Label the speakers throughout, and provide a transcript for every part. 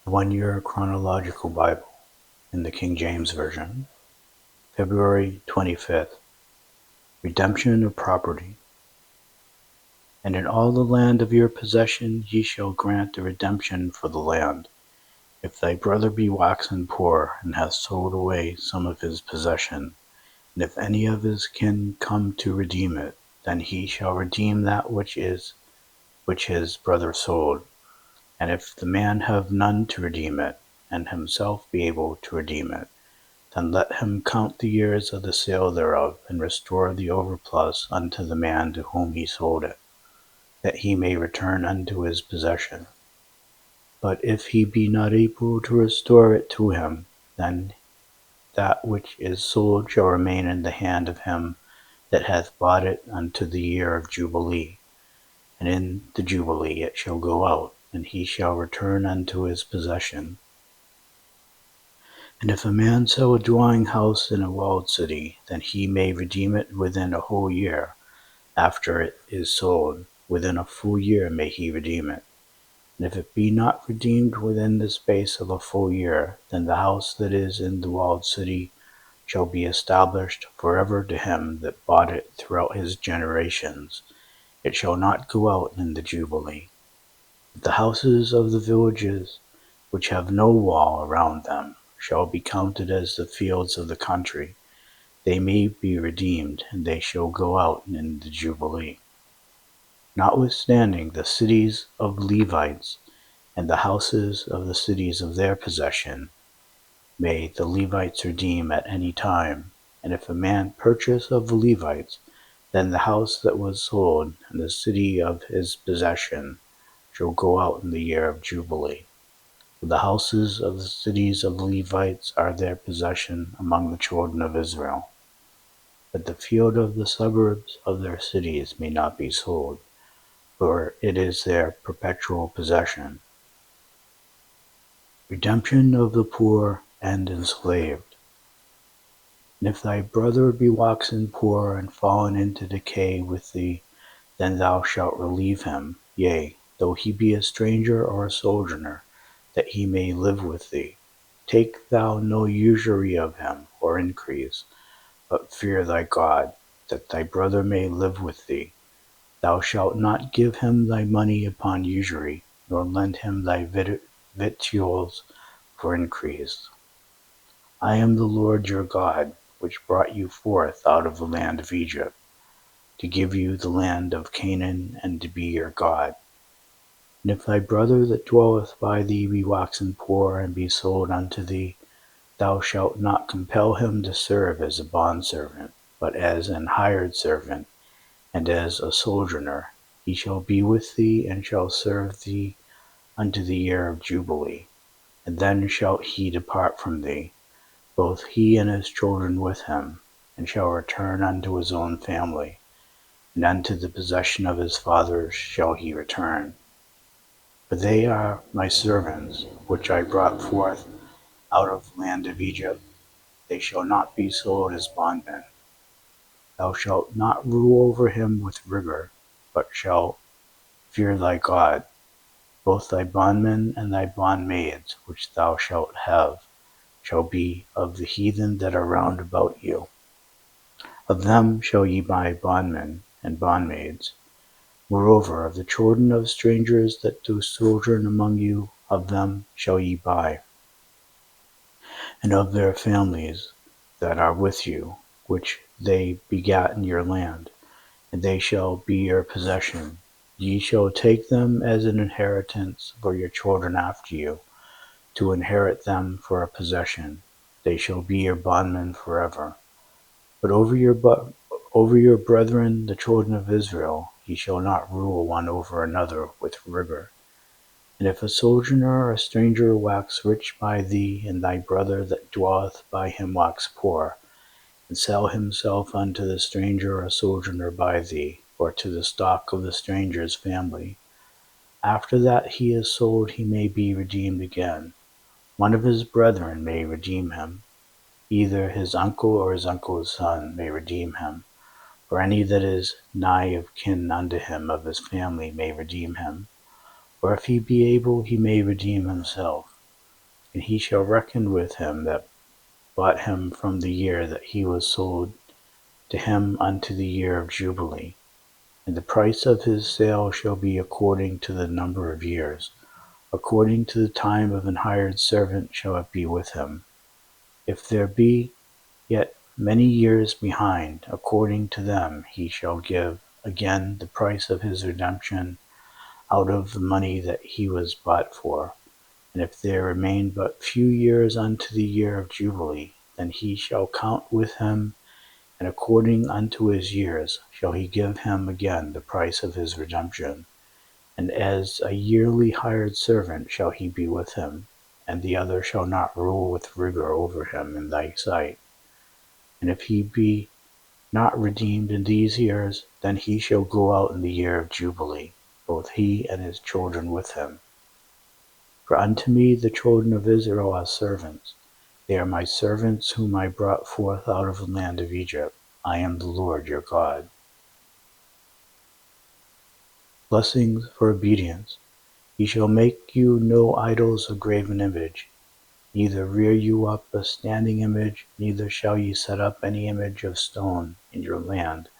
Speaker 1: 1 Year Chronological Bible in the King James Version, February 25th. Redemption of property. And in all the land of your possession ye shall grant a redemption for the land. If thy brother be waxen poor, and hath sold away some of his possession, and if any of his kin come to redeem it, then he shall redeem that which his brother sold. And if the man have none to redeem it, and himself be able to redeem it, then let him count the years of the sale thereof, and restore the overplus unto the man to whom he sold it, that he may return unto his possession. But if he be not able to restore it to him, then that which is sold shall remain in the hand of him that hath bought it unto the year of Jubilee. And in the Jubilee it shall go out, and he shall return unto his possession. And if a man sell a dwelling house in a walled city, then he may redeem it within a whole year after it is sold. Within a full year may he redeem it. And if it be not redeemed within the space of a full year, then the house that is in the walled city shall be established forever to him that bought it throughout his generations. It shall not go out in the Jubilee. The houses of the villages which have no wall around them shall be counted as the fields of the country. They may be redeemed, and they shall go out in the Jubilee. Notwithstanding, the cities of Levites and the houses of the cities of their possession may the Levites redeem at any time. And if a man purchase of the Levites, then the house that was sold and the city of his possession shall go out in the year of Jubilee. For the houses of the cities of the Levites are their possession among the children of Israel. But the field of the suburbs of their cities may not be sold, for it is their perpetual possession. Redemption of the poor and enslaved. And if thy brother be waxen poor and fallen into decay with thee, then thou shalt relieve him, yea, though he be a stranger or a sojourner, that he may live with thee. Take thou no usury of him, or increase, but fear thy God, that thy brother may live with thee. Thou shalt not give him thy money upon usury, nor lend him thy victuals for increase. I am the Lord your God, which brought you forth out of the land of Egypt, to give you the land of Canaan, and to be your God. And if thy brother that dwelleth by thee be waxen poor, and be sold unto thee, thou shalt not compel him to serve as a bondservant, but as an hired servant, and as a sojourner. He shall be with thee, and shall serve thee unto the year of Jubilee. And then shall he depart from thee, both he and his children with him, and shall return unto his own family, and unto the possession of his fathers shall he return. For they are my servants, which I brought forth out of the land of Egypt. They shall not be sold as bondmen. Thou shalt not rule over him with rigor, but shalt fear thy God. Both thy bondmen and thy bondmaids, which thou shalt have, shall be of the heathen that are round about you. Of them shall ye buy bondmen and bondmaids. Moreover, of the children of strangers that do sojourn among you, of them shall ye buy, and of their families that are with you, which they begat in your land, and they shall be your possession. Ye shall take them as an inheritance for your children after you, to inherit them for a possession. They shall be your bondmen forever. But over your brethren, the children of Israel, ye shall not rule one over another with rigor. And if a sojourner or a stranger wax rich by thee, and thy brother that dwelleth by him wax poor, and sell himself unto the stranger or sojourner by thee, or to the stock of the stranger's family, after that he is sold he may be redeemed again. One of his brethren may redeem him, either his uncle or his uncle's son may redeem him, or any that is nigh of kin unto him of his family may redeem him, or if he be able he may redeem himself. And he shall reckon with him that bought him from the year that he was sold to him unto the year of Jubilee. And the price of his sale shall be according to the number of years. According to the time of an hired servant shall it be with him. If there be yet many years behind, according to them he shall give again the price of his redemption out of the money that he was bought for. And if there remain but few years unto the year of Jubilee, then he shall count with him, and according unto his years shall he give him again the price of his redemption. And as a yearly hired servant shall he be with him, and the other shall not rule with rigor over him in thy sight. And if he be not redeemed in these years, then he shall go out in the year of Jubilee, both he and his children with him. For unto me the children of Israel are servants. They are my servants whom I brought forth out of the land of Egypt. I am the Lord your God. Blessings for obedience. Ye shall make you no idols of graven image, neither rear you up a standing image, neither shall ye set up any image of stone in your land,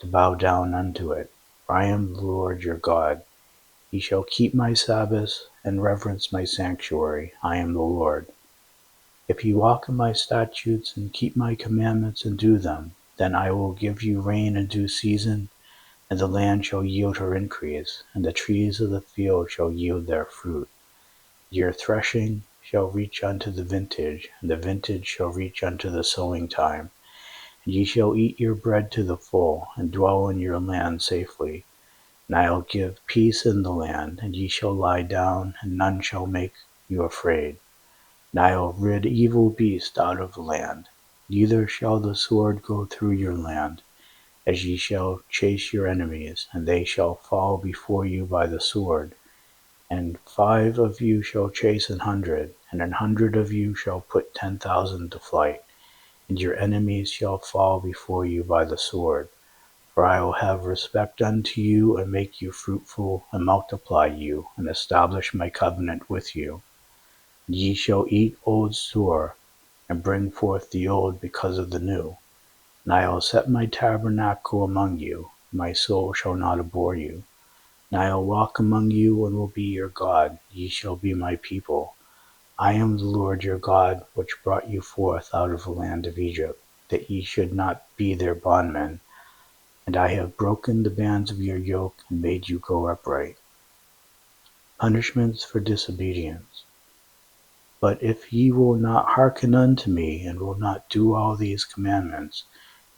Speaker 1: to bow down unto it. For I am the Lord your God. Ye shall keep my Sabbaths, and reverence my sanctuary. I am the Lord. If ye walk in my statutes, and keep my commandments, and do them, then I will give you rain in due season, and the land shall yield her increase, and the trees of the field shall yield their fruit. Your threshing shall reach unto the vintage, and the vintage shall reach unto the sowing time. And ye shall eat your bread to the full, and dwell in your land safely. And I'll give peace in the land, and ye shall lie down, and none shall make you afraid. And I'll rid evil beasts out of the land, neither shall the sword go through your land, as ye shall chase your enemies, and they shall fall before you by the sword. And 5 of you shall chase 100, and 100 of you shall put 10,000 to flight, and your enemies shall fall before you by the sword. For I will have respect unto you, and make you fruitful, and multiply you, and establish my covenant with you. And ye shall eat old store, and bring forth the old because of the new. And I will set my tabernacle among you, and my soul shall not abhor you. And I will walk among you, and will be your God. Ye shall be my people. I am the Lord your God, which brought you forth out of the land of Egypt, that ye should not be their bondmen. And I have broken the bands of your yoke, and made you go upright. Punishments for disobedience. But if ye will not hearken unto me, and will not do all these commandments,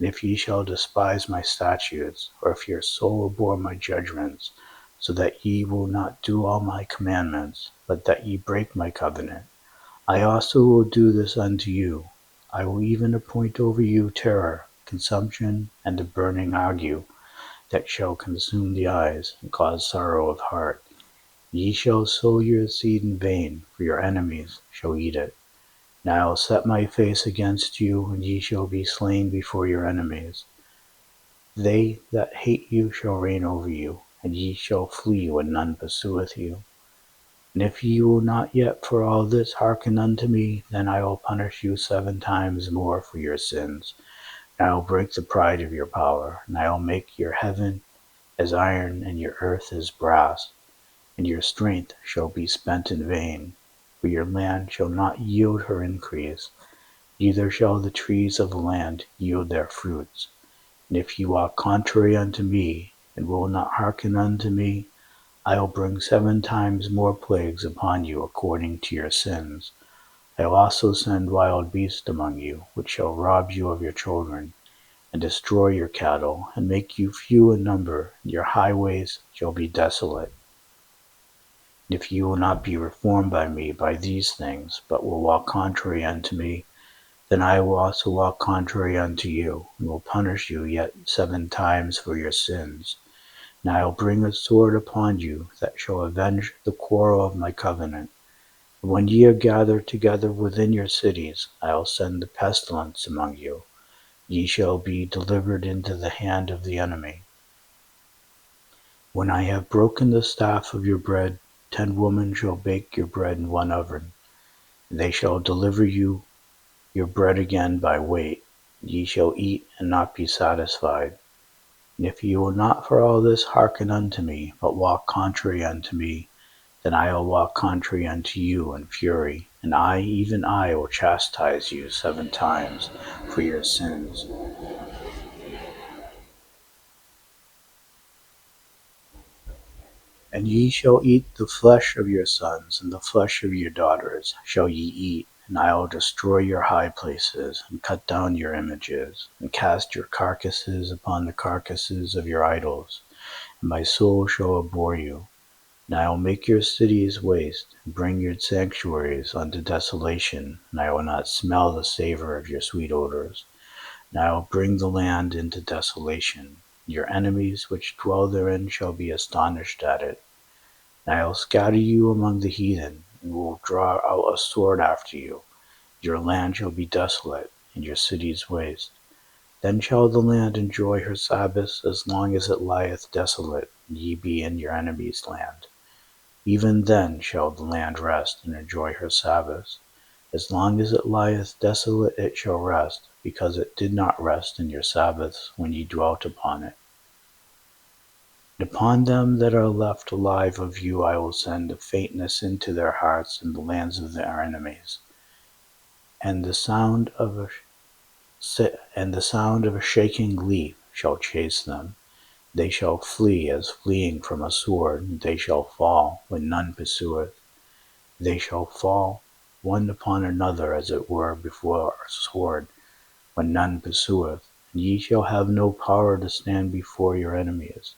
Speaker 1: and if ye shall despise my statutes, or if your soul abhor my judgments, so that ye will not do all my commandments, but that ye break my covenant, I also will do this unto you. I will even appoint over you terror, consumption, and a burning ague, that shall consume the eyes, and cause sorrow of heart. Ye shall sow your seed in vain, for your enemies shall eat it. And I will set my face against you, and ye shall be slain before your enemies. They that hate you shall reign over you, and ye shall flee when none pursueth you. And if ye will not yet for all this hearken unto me, then I will punish you 7 times more for your sins. And I will break the pride of your power, and I will make your heaven as iron, and your earth as brass. And your strength shall be spent in vain, for your land shall not yield her increase, neither shall the trees of the land yield their fruits. And if ye walk contrary unto me, and will not hearken unto me, I will bring 7 times more plagues upon you according to your sins. I will also send wild beasts among you, which shall rob you of your children, and destroy your cattle, and make you few in number, and your highways shall be desolate. And if ye will not be reformed by me by these things, but will walk contrary unto me, then I will also walk contrary unto you, and will punish you yet 7 times for your sins. And I will bring a sword upon you, that shall avenge the quarrel of my covenant. And when ye are gathered together within your cities, I will send the pestilence among you. Ye shall be delivered into the hand of the enemy. When I have broken the staff of your bread, 10 women shall bake your bread in one oven. They shall deliver you your bread again by weight. Ye shall eat and not be satisfied. And if ye will not for all this hearken unto me, but walk contrary unto me, then I will walk contrary unto you in fury, and I, even I, will chastise you 7 times for your sins. And ye shall eat the flesh of your sons, and the flesh of your daughters shall ye eat, and I will destroy your high places, and cut down your images, and cast your carcasses upon the carcasses of your idols, and my soul shall abhor you. And I will make your cities waste, and bring your sanctuaries unto desolation, and I will not smell the savour of your sweet odours. And I will bring the land into desolation. Your enemies which dwell therein shall be astonished at it. And I will scatter you among the heathen, and will draw out a sword after you. Your land shall be desolate, and your cities waste. Then shall the land enjoy her Sabbaths as long as it lieth desolate, and ye be in your enemy's land. Even then shall the land rest and enjoy her Sabbaths. As long as it lieth desolate it shall rest, because it did not rest in your Sabbaths when ye dwelt upon it. And upon them that are left alive of you I will send a faintness into their hearts in the lands of their enemies, and the sound of a shaking leaf shall chase them. They shall flee as fleeing from a sword, and they shall fall when none pursueth. They shall fall one upon another as it were before a sword, when none pursueth, and ye shall have no power to stand before your enemies.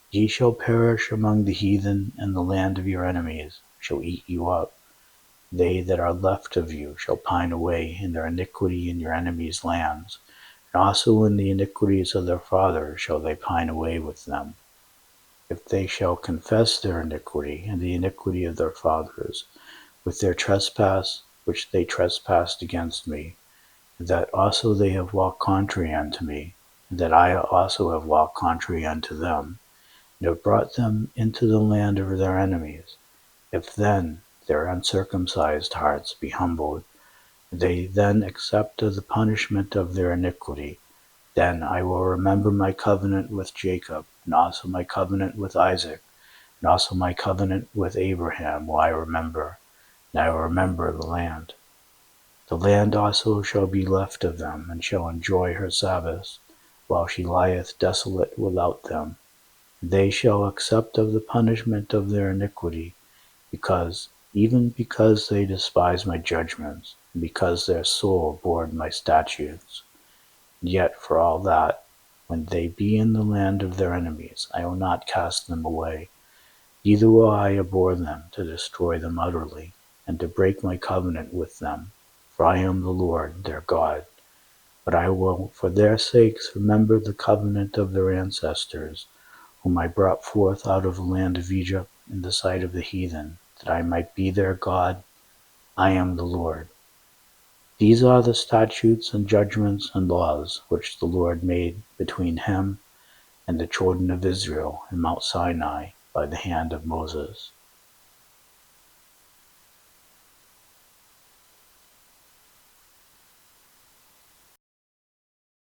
Speaker 1: Ye shall perish among the heathen, and the land of your enemies shall eat you up. They that are left of you shall pine away in their iniquity in your enemies' lands, and also in the iniquities of their fathers shall they pine away with them. If they shall confess their iniquity and the iniquity of their fathers, with their trespass which they trespassed against me, and that also they have walked contrary unto me, and that I also have walked contrary unto them, and have brought them into the land of their enemies. If then their uncircumcised hearts be humbled, and they then accept of the punishment of their iniquity, then I will remember my covenant with Jacob, and also my covenant with Isaac, and also my covenant with Abraham will I remember, and I will remember the land. The land also shall be left of them, and shall enjoy her Sabbaths, while she lieth desolate without them. They shall accept of the punishment of their iniquity, even because they despise my judgments, and because their soul abhorred my statutes. And yet for all that, when they be in the land of their enemies, I will not cast them away, neither will I abhor them to destroy them utterly, and to break my covenant with them, for I am the Lord their God. But I will for their sakes remember the covenant of their ancestors, whom I brought forth out of the land of Egypt in the sight of the heathen, that I might be their God. I am the Lord. These are the statutes and judgments and laws which the Lord made between him and the children of Israel in Mount Sinai by the hand of Moses.